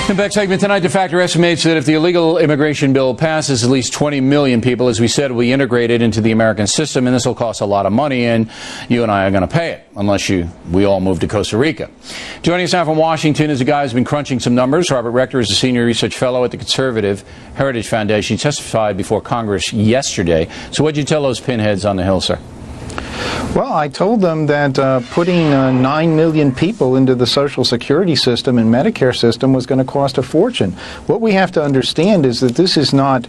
In the back segment tonight, the Factor estimates that if the illegal immigration bill passes, at least 20 million people, as we said, will be integrated into the American system, and this will cost a lot of money, and you and I are going to pay it, unless we all move to Costa Rica. Joining us now from Washington is a guy who's been crunching some numbers. Robert Rector is a senior research fellow at the Conservative Heritage Foundation. He testified before Congress yesterday. So what did you tell those pinheads on the Hill, sir? Well, I told them that putting 9 million people into the Social Security system and Medicare system was going to cost a fortune. What we have to understand is that this is not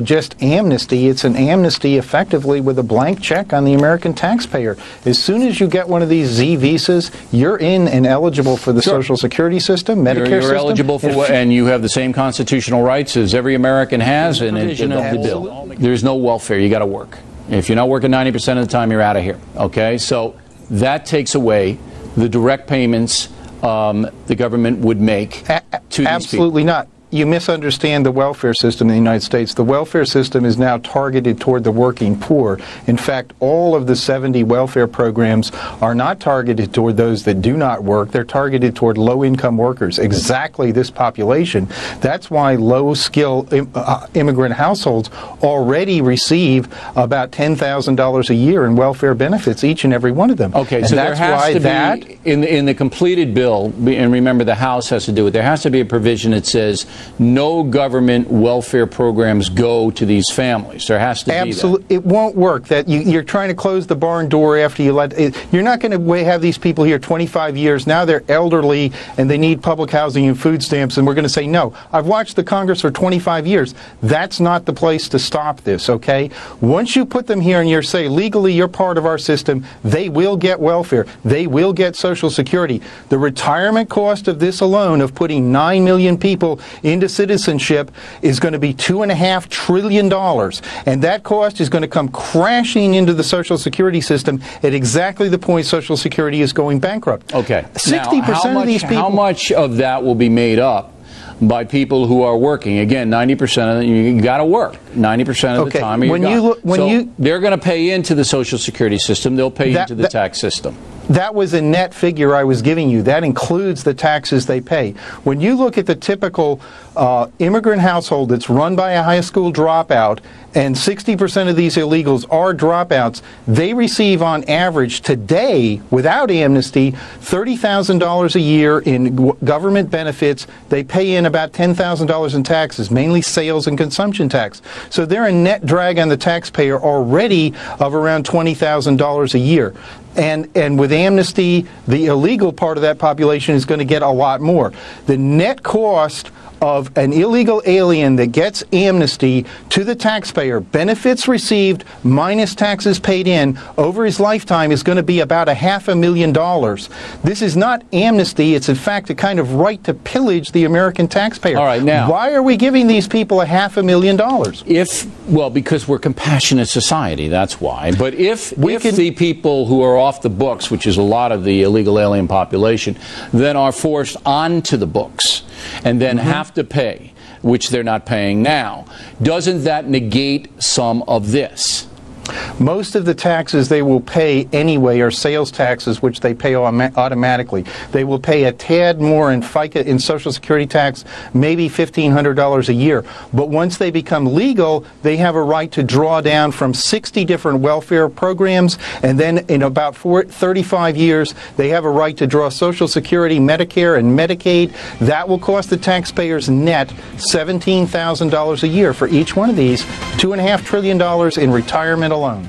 just amnesty. It's an amnesty effectively with a blank check on the American taxpayer. As soon as you get one of these Z visas, you're in and eligible for the Social Security system, Medicare system. You're eligible for and you have the same constitutional rights as every American has, and the bill. There's no welfare. You got to work. If you're not working 90% of the time, you're out of here. Okay, so that takes away the direct payments the government would make to these people. Absolutely not. You misunderstand the welfare system in the United States. The welfare system is now targeted toward the working poor. In fact, all of the 70 welfare programs are not targeted toward those that do not work. They're targeted toward low-income workers, exactly this population. That's why low-skill immigrant households already receive about $10,000 a year in welfare benefits, each and every one of them. Okay, and so there has to be, in the completed bill, and remember the House has to do it, there has to be a provision that says no government welfare programs go to these families. There has to be that. It won't work. That you're trying to close the barn door after you let it. You're not going to have these people here 25 years. Now they're elderly and they need public housing and food stamps, and we're going to say no. I've watched the Congress for 25 years. That's not the place to stop this, okay? Once you put them here and you say legally you're part of our system, they will get welfare. They will get Social Security. The retirement cost of this alone, of putting 9 million people into citizenship, is going to be $2.5 trillion, and that cost is going to come crashing into the Social Security system at exactly the point Social Security is going bankrupt. Okay. 60% of these people. How much of that will be made up by people who are working? Again, 90% of them, you got to work 90% of the time. They're going to pay into the Social Security system. They'll pay into the tax system. That was a net figure I was giving you. That includes the taxes they pay. When you look at the typical immigrant household that's run by a high school dropout, and 60% of these illegals are dropouts, they receive on average today, without amnesty, $30,000 a year in government benefits. They pay in about $10,000 in taxes, mainly sales and consumption tax. So they're a net drag on the taxpayer already of around $20,000 a year. And with amnesty, the illegal part of that population is going to get a lot more. The net cost of an illegal alien that gets amnesty to the taxpayer, benefits received minus taxes paid in, over his lifetime is going to be about $500,000. This is not amnesty. It's in fact a kind of right to pillage the American taxpayer. All right, now, why are we giving these people $500,000? Well, because we're a compassionate society, that's why. But if the people who are off the books, which is a lot of the illegal alien population, then are forced onto the books and then have to pay, which they're not paying now, doesn't that negate some of this? Most of the taxes they will pay anyway are sales taxes, which they pay automatically. They will pay a tad more in FICA, in Social Security tax, maybe $1,500 a year. But once they become legal, they have a right to draw down from 60 different welfare programs, and then in about 35 years, they have a right to draw Social Security, Medicare, and Medicaid. That will cost the taxpayers net $17,000 a year for each one of these, $2.5 trillion in retirement alone.